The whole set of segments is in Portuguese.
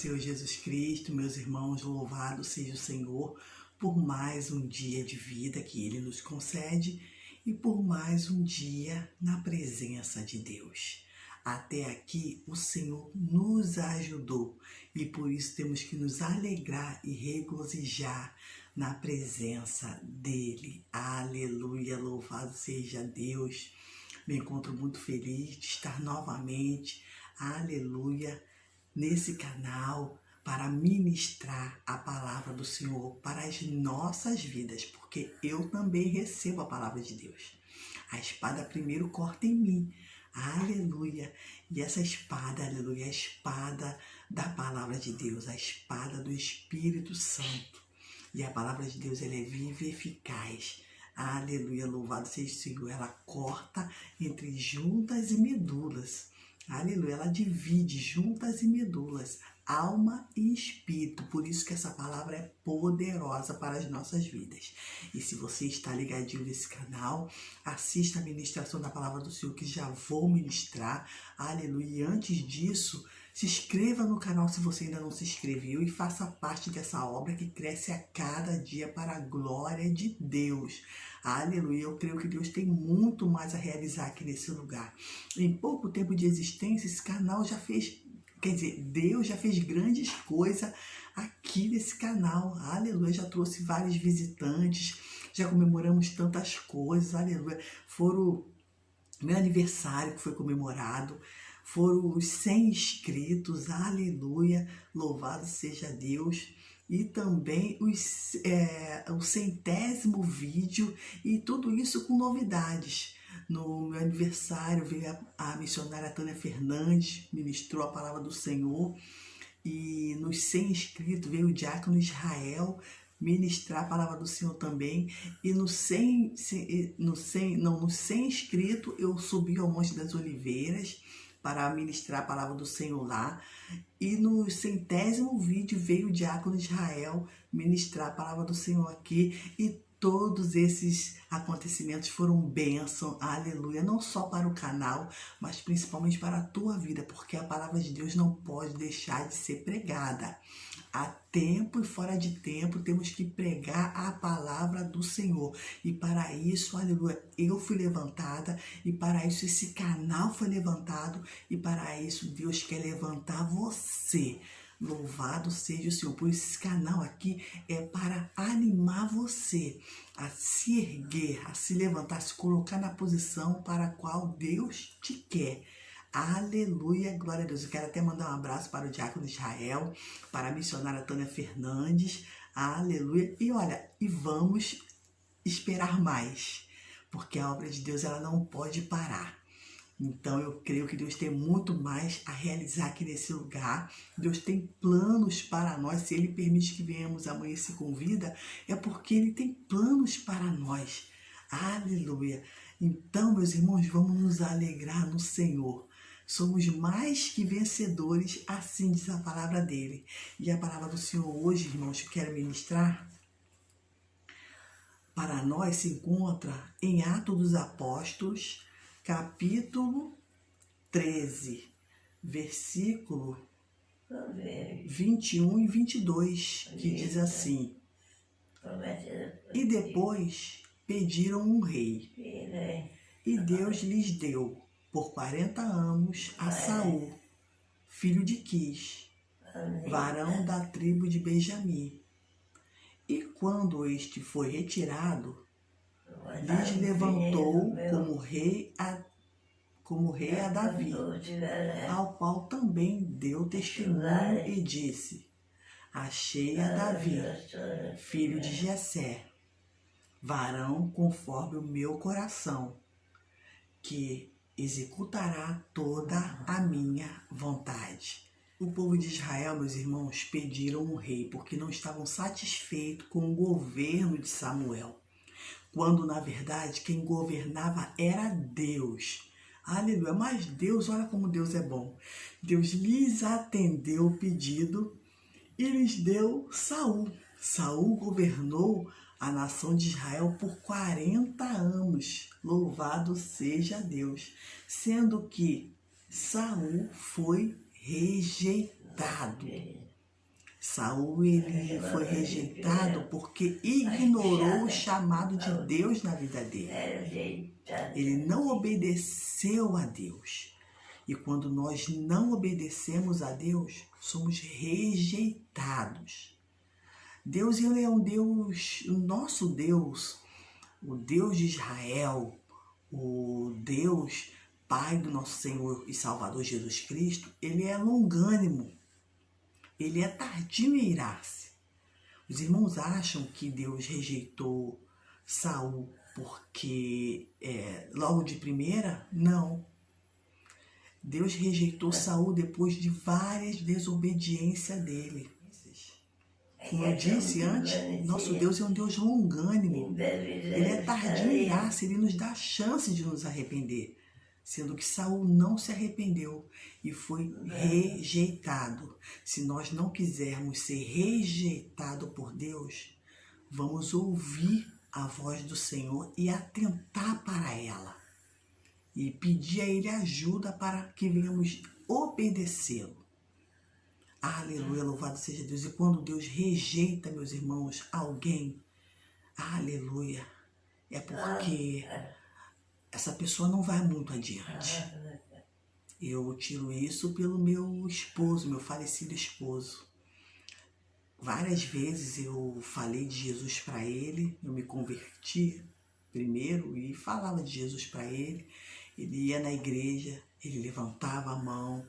Senhor Jesus Cristo, meus irmãos, louvado seja o Senhor por mais um dia de vida que Ele nos concede e por mais um dia na presença de Deus. Até aqui o Senhor nos ajudou e por isso temos que nos alegrar e regozijar na presença dEle. Aleluia, louvado seja Deus. Me encontro muito feliz de estar novamente, aleluia, nesse canal para ministrar a palavra do Senhor para as nossas vidas, porque eu também recebo a palavra de Deus. A espada primeiro corta em mim, aleluia, e essa espada, aleluia, é a espada da palavra de Deus, a espada do Espírito Santo. E a palavra de Deus, ela é viva e eficaz. Aleluia, louvado seja o Senhor. Ela corta entre juntas e medulas. Aleluia, ela divide juntas e medulas, alma e espírito. Por isso que essa palavra é poderosa para as nossas vidas. E se você está ligadinho nesse canal, assista a ministração da palavra do Senhor que já vou ministrar. Aleluia, e antes disso, se inscreva no canal se você ainda não se inscreveu e faça parte dessa obra que cresce a cada dia para a glória de Deus. Aleluia, eu creio que Deus tem muito mais a realizar aqui nesse lugar. Em pouco tempo de existência, esse canal já fez, quer dizer, Deus já fez grandes coisas aqui nesse canal. Aleluia, já trouxe vários visitantes, já comemoramos tantas coisas, aleluia. Foram meu aniversário que foi comemorado, foram os 100 inscritos, aleluia, louvado seja Deus. E também o 100º vídeo e tudo isso com novidades. No meu aniversário veio a missionária Tânia Fernandes, ministrou a palavra do Senhor. E nos 100 inscritos veio o diácono Israel ministrar a palavra do Senhor também. E nos 100 inscritos eu subi ao Monte das Oliveiras para ministrar a palavra do Senhor lá. E no 100º vídeo veio o diácono Israel ministrar a palavra do Senhor aqui. E todos esses acontecimentos foram bênção, aleluia, não só para o canal, mas principalmente para a tua vida, porque a palavra de Deus não pode deixar de ser pregada. Há tempo e fora de tempo temos que pregar a palavra do Senhor. E para isso, aleluia, eu fui levantada, e para isso esse canal foi levantado, e para isso Deus quer levantar você. Louvado seja o Senhor. Por isso esse canal aqui é para animar você a se erguer, a se levantar, a se colocar na posição para a qual Deus te quer. Aleluia, glória a Deus. Eu quero até mandar um abraço para o diácono Israel, para a missionária Tânia Fernandes. Aleluia. E olha, e vamos esperar mais, porque a obra de Deus ela não pode parar. Então eu creio que Deus tem muito mais a realizar aqui nesse lugar. Deus tem planos para nós. Se Ele permite que venhamos amanhã e se convida, é porque Ele tem planos para nós. Aleluia. Então, meus irmãos, vamos nos alegrar no Senhor. Somos mais que vencedores, assim diz a palavra dele. E a palavra do Senhor hoje, irmãos, que eu quero ministrar para nós se encontra em Atos dos Apóstolos, capítulo 13, versículo 21 e 22, que diz assim: E depois pediram um rei, e Deus lhes deu por 40 anos a Saul, filho de Quis, varão da tribo de Benjamim. E quando este foi retirado, lhes levantou como rei a Davi, ao qual também deu testemunho e disse: Achei a Davi, filho de Jessé, varão conforme o meu coração, que executará toda a minha vontade. O povo de Israel, meus irmãos, pediram um rei porque não estavam satisfeitos com o governo de Samuel, quando na verdade quem governava era Deus. Aleluia, mas Deus, olha como Deus é bom. Deus lhes atendeu o pedido e lhes deu Saul. Saul governou a nação de Israel por 40 anos. Louvado seja Deus. Sendo que Saul foi rejeitado. Saul, ele foi rejeitado porque ignorou o chamado de Deus na vida dele. Ele não obedeceu a Deus. E quando nós não obedecemos a Deus, somos rejeitados. Deus, ele é um Deus, o nosso Deus, o Deus de Israel, o Deus Pai do nosso Senhor e Salvador Jesus Cristo, ele é longânimo, ele é tardio em irar-se. Os irmãos acham que Deus rejeitou Saul porque logo de primeira? Não. Deus rejeitou Saul depois de várias desobediências dele. Como eu disse antes, nosso Deus é um Deus longânimo. Ele é tardio em irar-se, ele nos dá a chance de nos arrepender. Sendo que Saul não se arrependeu e foi rejeitado. Se nós não quisermos ser rejeitados por Deus, vamos ouvir a voz do Senhor e atentar para ela. E pedir a Ele ajuda para que venhamos obedecê-lo. Aleluia, louvado seja Deus. E quando Deus rejeita, meus irmãos, alguém, aleluia, é porque essa pessoa não vai muito adiante. Eu tiro isso pelo meu esposo, meu falecido esposo. Várias vezes eu falei de Jesus para ele, eu me converti primeiro e falava de Jesus para ele. Ele ia na igreja, ele levantava a mão,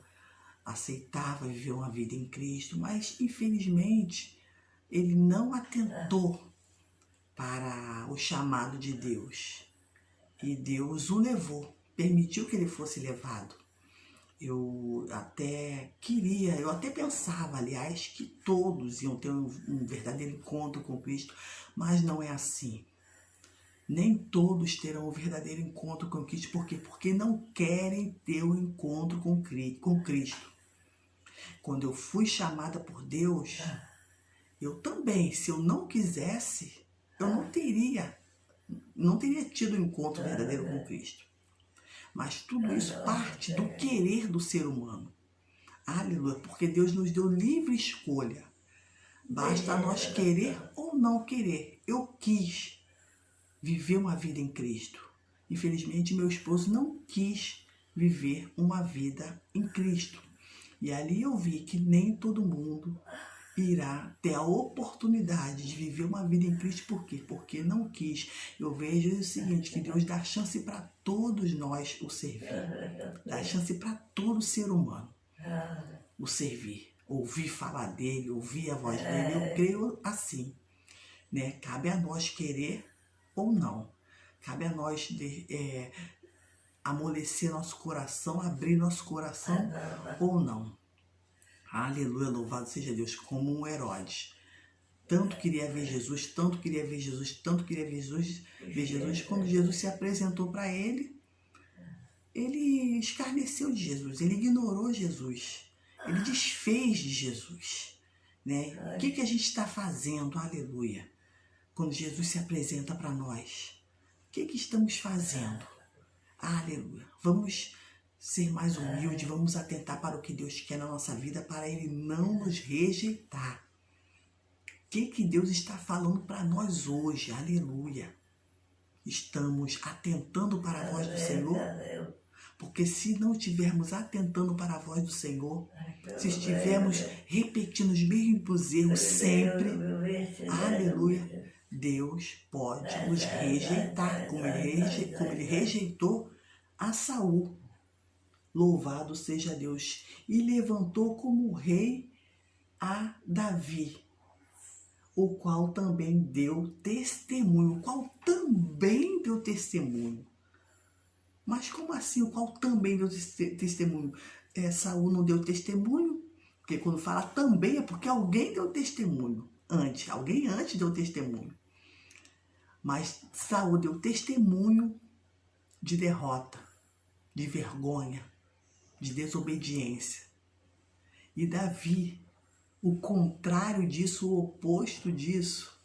aceitava viver uma vida em Cristo, mas infelizmente ele não atentou para o chamado de Deus. E Deus o levou, permitiu que ele fosse levado. Eu até pensava, aliás, que todos iam ter um verdadeiro encontro com Cristo, mas não é assim. Nem todos terão um verdadeiro encontro com Cristo. Por quê? Porque não querem ter um encontro com Cristo. Quando eu fui chamada por Deus, eu também, se eu não quisesse, eu não teria tido um encontro verdadeiro com Cristo. Mas tudo isso parte do querer do ser humano. Aleluia, porque Deus nos deu livre escolha. Basta nós querer ou não querer. Eu quis viver uma vida em Cristo. Infelizmente, meu esposo não quis viver uma vida em Cristo. E ali eu vi que nem todo mundo irá ter a oportunidade de viver uma vida em Cristo. Por quê? Porque não quis. Eu vejo o seguinte, que Deus dá chance para todos nós o servir. Dá chance para todo ser humano o servir. Ouvir falar dele, ouvir a voz dele. Eu creio assim, né? Cabe a nós querer ou não. Cabe a nós amolecer nosso coração, abrir nosso coração ou não. Aleluia, louvado seja Deus, como um Herodes. Tanto queria ver Jesus, tanto queria ver Jesus, tanto queria ver Jesus. Quando Jesus se apresentou para ele, ele escarneceu de Jesus, ele ignorou Jesus, ele desfez de Jesus, né? O que a gente está fazendo, aleluia, quando Jesus se apresenta para nós? O que estamos fazendo? Aleluia. Vamos ser mais humildes, vamos atentar para o que Deus quer na nossa vida, para Ele não nos rejeitar. O que Deus está falando para nós hoje? Aleluia. Estamos atentando para a voz do Senhor? Porque se não estivermos atentando para a voz do Senhor, se estivermos repetindo os mesmos erros sempre, aleluia, Deus pode nos rejeitar, como ele rejeitou a Saul. Louvado seja Deus. E levantou como rei a Davi, o qual também deu testemunho. Mas como assim o qual também deu testemunho? Saul não deu testemunho? Porque quando fala também é porque alguém deu testemunho antes. Alguém antes deu testemunho. Mas Saul deu testemunho de derrota, de vergonha, de desobediência. E Davi, o contrário disso, o oposto disso,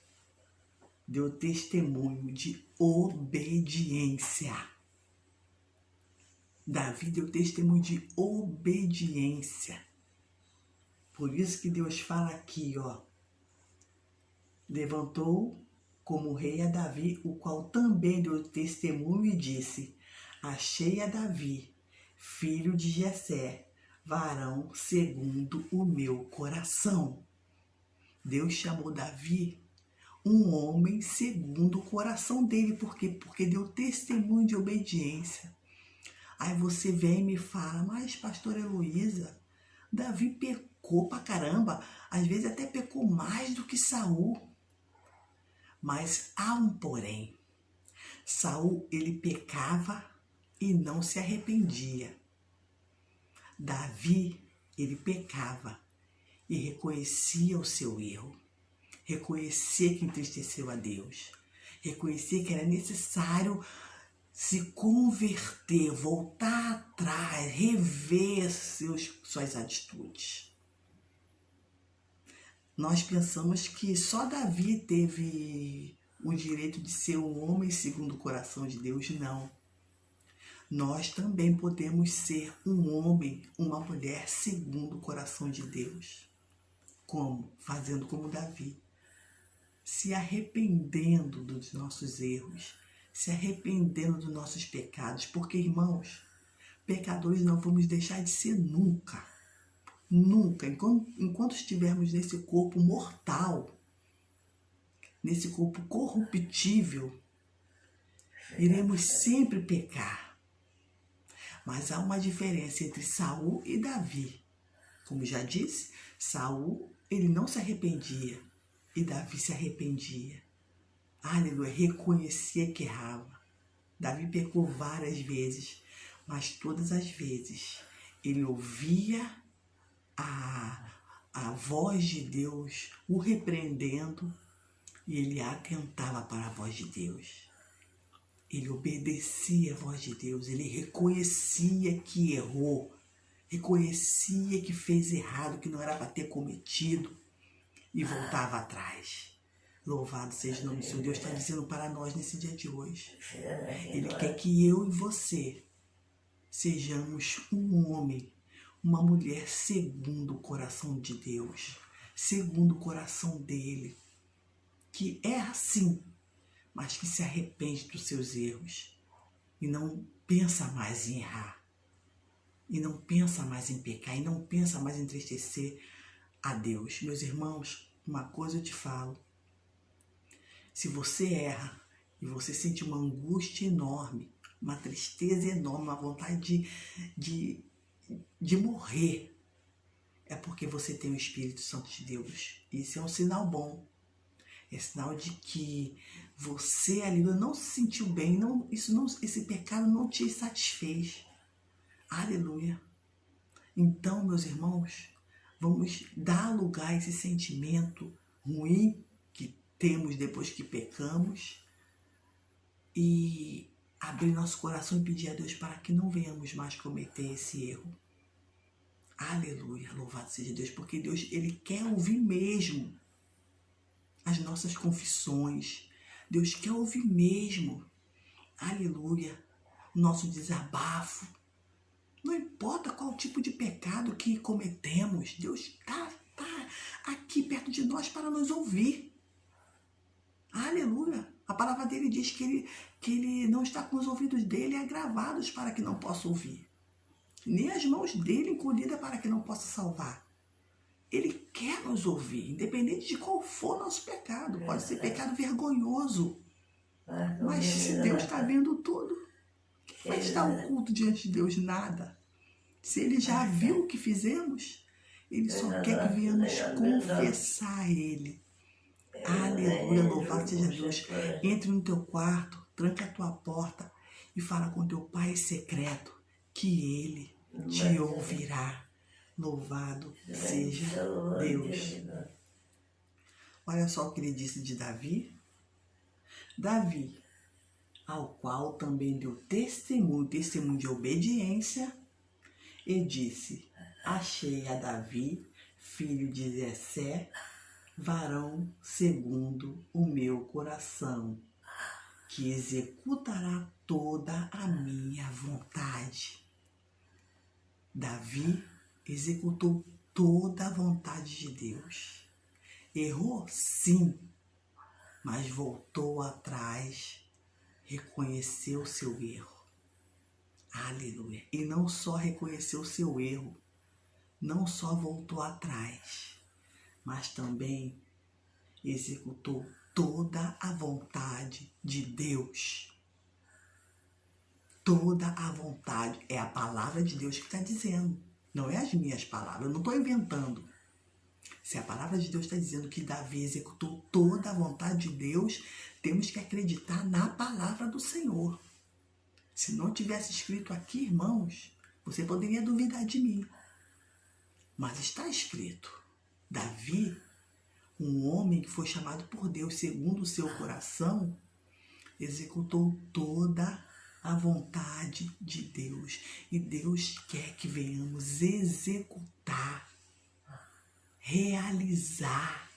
deu testemunho de obediência. Davi deu testemunho de obediência. Por isso que Deus fala aqui, ó. Levantou como rei a Davi, o qual também deu testemunho e disse: achei a Davi, filho de Jessé, varão segundo o meu coração. Deus chamou Davi um homem segundo o coração dele. Por quê? Porque deu testemunho de obediência. Aí você vem e me fala: mas pastora Heloísa, Davi pecou pra caramba, às vezes até pecou mais do que Saul. Mas há um porém. Saul, ele pecava e não se arrependia. Davi, ele pecava e reconhecia o seu erro. Reconhecia que entristeceu a Deus. Reconhecia que era necessário se converter, voltar atrás, rever suas atitudes. Nós pensamos que só Davi teve o direito de ser um homem segundo o coração de Deus. Não. Nós também podemos ser um homem, uma mulher segundo o coração de Deus. Como? Fazendo como Davi. Se arrependendo dos nossos erros, se arrependendo dos nossos pecados. Porque, irmãos, pecadores não vamos deixar de ser nunca. Nunca, enquanto estivermos nesse corpo mortal, nesse corpo corruptível, iremos sempre pecar. Mas há uma diferença entre Saul e Davi. Como já disse, Saul, ele não se arrependia e Davi se arrependia. Aleluia, reconhecia que errava. Davi pecou várias vezes, mas todas as vezes ele ouvia a voz de Deus o repreendendo e ele atentava para a voz de Deus. Ele obedecia a voz de Deus, ele reconhecia que errou, reconhecia que fez errado, que não era para ter cometido e voltava atrás. Louvado seja o nome do Senhor. Deus está dizendo para nós nesse dia de hoje. Ele quer que eu e você sejamos um homem, uma mulher segundo o coração de Deus, segundo o coração dele, que é assim, mas que se arrepende dos seus erros e não pensa mais em errar, e não pensa mais em pecar, e não pensa mais em entristecer a Deus. Meus irmãos, uma coisa eu te falo: se você erra e você sente uma angústia enorme, uma tristeza enorme, uma vontade de morrer, é porque você tem o Espírito Santo de Deus. Isso é um sinal bom. É sinal de que você ali não se sentiu bem, esse pecado não te satisfez. Aleluia. Então, meus irmãos, vamos dar lugar a esse sentimento ruim que temos depois que pecamos e abrir nosso coração e pedir a Deus para que não venhamos mais cometer esse erro. Aleluia, louvado seja Deus, porque Deus, ele quer ouvir mesmo as nossas confissões. Deus quer ouvir mesmo, aleluia, nosso desabafo. Não importa qual tipo de pecado que cometemos, Deus está aqui perto de nós para nos ouvir. Aleluia. A palavra dele diz que ele não está com os ouvidos dele agravados para que não possa ouvir, nem as mãos dele encolhidas para que não possa salvar. Ele quer nos ouvir, independente de qual for nosso pecado. Pode ser pecado vergonhoso, mas se Deus está vendo tudo, quem vai estar oculto diante de Deus? Nada. Se ele já viu o que fizemos, ele só quer que venhamos confessar a ele. Aleluia, louvado seja Deus. Entre no teu quarto, tranca a tua porta e fala com teu Pai secreto, que ele te ouvirá. Louvado seja Deus. Olha só o que ele disse de Davi. Davi, ao qual também deu testemunho de obediência, e disse: achei a Davi, filho de Jessé, varão segundo o meu coração, que executará toda a minha vontade. Davi executou toda a vontade de Deus. Errou, sim, mas voltou atrás, reconheceu o seu erro. Aleluia. E não só reconheceu o seu erro, não só voltou atrás, mas também executou toda a vontade de Deus. Toda a vontade. É a palavra de Deus que está dizendo. Não é as minhas palavras. Eu não estou inventando. Se a palavra de Deus está dizendo que Davi executou toda a vontade de Deus, temos que acreditar na palavra do Senhor. Se não tivesse escrito aqui, irmãos, você poderia duvidar de mim. Mas está escrito. Davi, um homem que foi chamado por Deus segundo o seu coração, executou toda a vontade de Deus. E Deus quer que venhamos executar, realizar,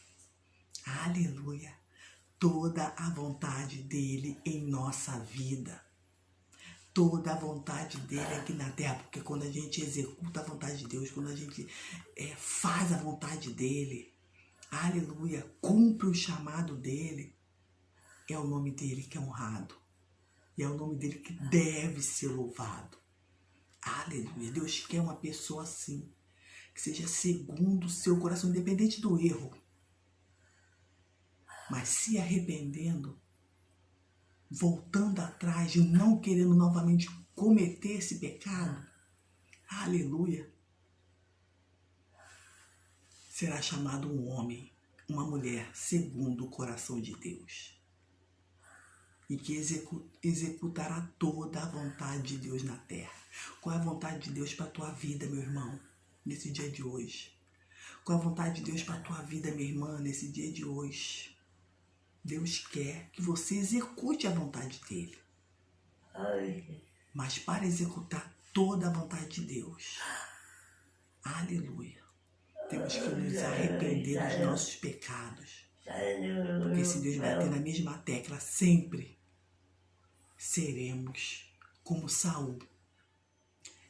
aleluia, toda a vontade dele em nossa vida. Toda a vontade dele aqui na terra, porque quando a gente executa a vontade de Deus, quando a gente faz a vontade dele, aleluia, cumpre o chamado dele, é o nome dele que é honrado. E é o nome dele que deve ser louvado. Aleluia. Deus quer uma pessoa assim, que seja segundo o seu coração, independente do erro. Mas se arrependendo, voltando atrás e não querendo novamente cometer esse pecado, aleluia, será chamado um homem, uma mulher segundo o coração de Deus. E que executará toda a vontade de Deus na terra. Qual é a vontade de Deus para a tua vida, meu irmão, nesse dia de hoje? Qual é a vontade de Deus para a tua vida, minha irmã, nesse dia de hoje? Deus quer que você execute a vontade dele. Mas para executar toda a vontade de Deus, aleluia, temos que nos arrepender dos nossos pecados. Porque se Deus bater na mesma tecla sempre, seremos como Saul,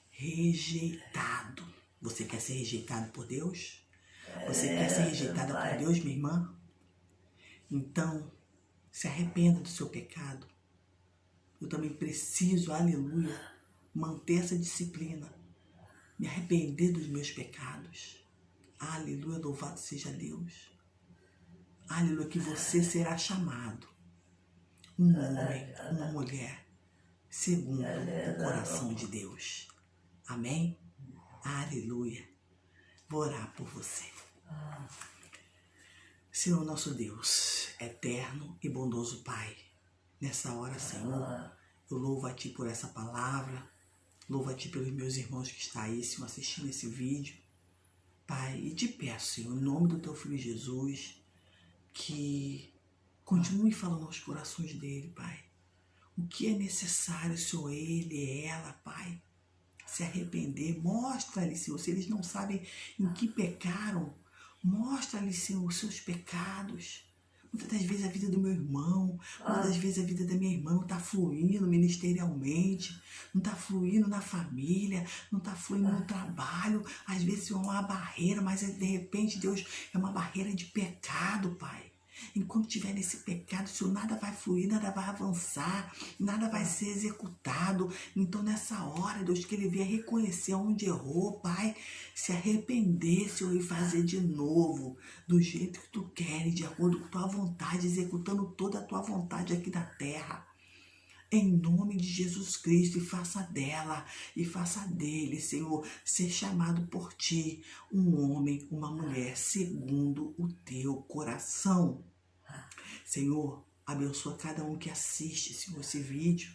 rejeitado. Você quer ser rejeitado por Deus? Você quer ser rejeitada por Deus, minha irmã? Então, se arrependa do seu pecado. Eu também preciso, aleluia, manter essa disciplina, me arrepender dos meus pecados. Aleluia, louvado seja Deus. Aleluia, que você será chamado um homem, uma mulher, segundo o coração de Deus. Amém? Aleluia. Vou orar por você. Senhor nosso Deus, eterno e bondoso Pai, nessa hora, Senhor, eu louvo a Ti por essa palavra, louvo a Ti pelos meus irmãos que estão aí, Senhor, assistindo esse vídeo. Pai, e te peço, Senhor, em nome do Teu Filho Jesus, que continue falando aos corações dele, Pai. O que é necessário, Senhor, ele, ela, Pai, se arrepender. Mostra-lhe, Senhor, se eles não sabem em que pecaram, mostra-lhe, Senhor, os seus pecados. Muitas das vezes a vida do meu irmão, muitas das vezes a vida da minha irmã não está fluindo ministerialmente, não está fluindo na família, não está fluindo no trabalho. Às vezes é uma barreira, mas de repente, Deus, é uma barreira de pecado, Pai. Enquanto estiver nesse pecado, Senhor, nada vai fluir, nada vai avançar, nada vai ser executado. Então, nessa hora, Deus, que ele venha reconhecer onde errou, Pai, se arrepender, Senhor, e fazer de novo, do jeito que Tu queres, de acordo com Tua vontade, executando toda a Tua vontade aqui na terra. Em nome de Jesus Cristo, e faça dela, e faça dele, Senhor, ser chamado por Ti, um homem, uma mulher, segundo o Teu coração. Senhor, abençoa cada um que assiste, Senhor, esse vídeo.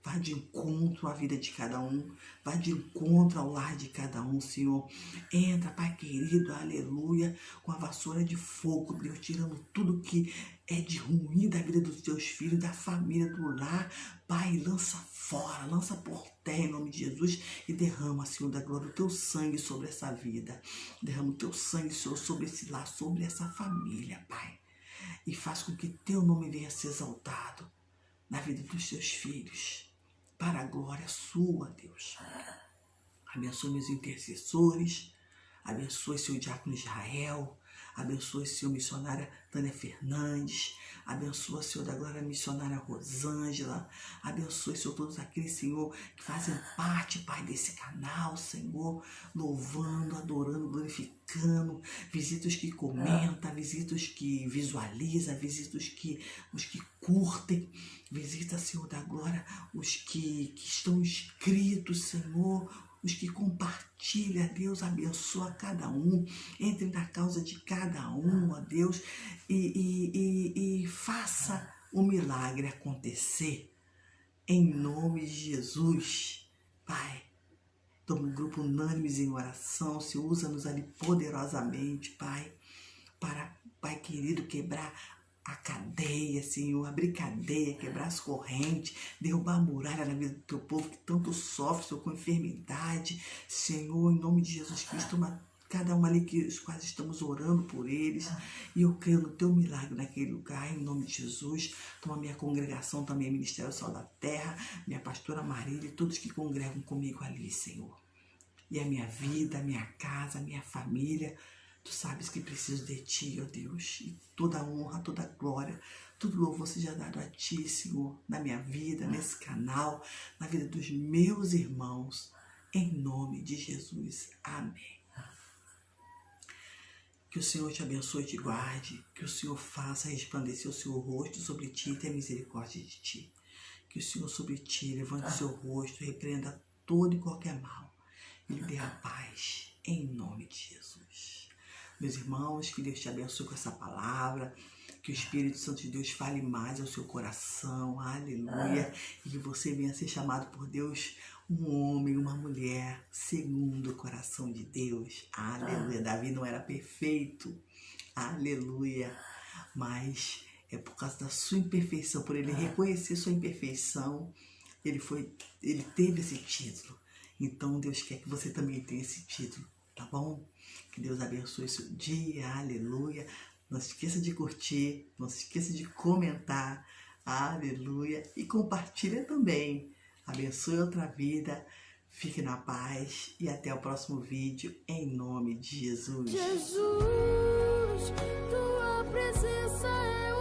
Vá de encontro à vida de cada um. Vá de encontro ao lar de cada um, Senhor. Entra, Pai querido, aleluia, com a vassoura de fogo, Deus, tirando tudo que é de ruim da vida dos teus filhos, da família, do lar. Pai, lança fora, lança por terra em nome de Jesus e derrama, Senhor, da glória, o Teu sangue sobre essa vida. Derrama o Teu sangue, Senhor, sobre esse lar, sobre essa família, Pai. E faz com que Teu nome venha a ser exaltado na vida dos Teus filhos, para a glória Sua, Deus. Abençoe meus intercessores, Abençoe, Senhor, o diácono Israel. Abençoe, Senhor, missionária Tânia Fernandes. Abençoa, Senhor, da glória, missionária Rosângela. Abençoe, Senhor, todos aqueles, Senhor, que fazem parte, Pai, desse canal, Senhor, louvando, adorando, glorificando. Visita os que comentam, visita os que visualizam, visita os que curtem. Visita, Senhor, da glória, os que estão inscritos, Senhor, os que compartilham. Deus, abençoa cada um, entre na causa de cada um, ó Deus, e faça o milagre acontecer, em nome de Jesus. Pai, toma um grupo unânimes em oração, se usa-nos ali poderosamente, Pai, para, Pai querido, quebrar a cadeia, Senhor, abrir cadeia, quebrar as correntes, derrubar a muralha na vida do teu povo que tanto sofre, Senhor, com enfermidade. Senhor, em nome de Jesus Cristo, toma cada um ali que os quais estamos orando por eles, e eu creio no teu milagre naquele lugar, em nome de Jesus. Toma minha congregação também, Ministério Sal da Terra, minha pastora Marília e todos que congregam comigo ali, Senhor. E a minha vida, a minha casa, a minha família. Tu sabes que preciso de Ti, ó Deus, e toda honra, toda glória, todo louvor seja dado a Ti, Senhor, na minha vida, nesse canal, na vida dos meus irmãos, em nome de Jesus. Amém. Que o Senhor te abençoe e te guarde, que o Senhor faça resplandecer o seu rosto sobre ti e tenha misericórdia de ti. Que o Senhor sobre ti levante o seu rosto, repreenda todo e qualquer mal e lhe dê a paz, em nome de Jesus. Meus irmãos, que Deus te abençoe com essa palavra, que o Espírito Santo de Deus fale mais ao seu coração, aleluia, e que você venha ser chamado por Deus um homem, uma mulher, segundo o coração de Deus, aleluia. Davi não era perfeito, aleluia, mas é por causa da sua imperfeição, por ele reconhecer sua imperfeição, ele teve esse título. Então Deus quer que você também tenha esse título, tá bom? Que Deus abençoe seu dia, aleluia. Não se esqueça de curtir, não se esqueça de comentar, aleluia. E compartilha também. Abençoe outra vida, fique na paz e até o próximo vídeo, em nome de Jesus. Jesus, tua presença é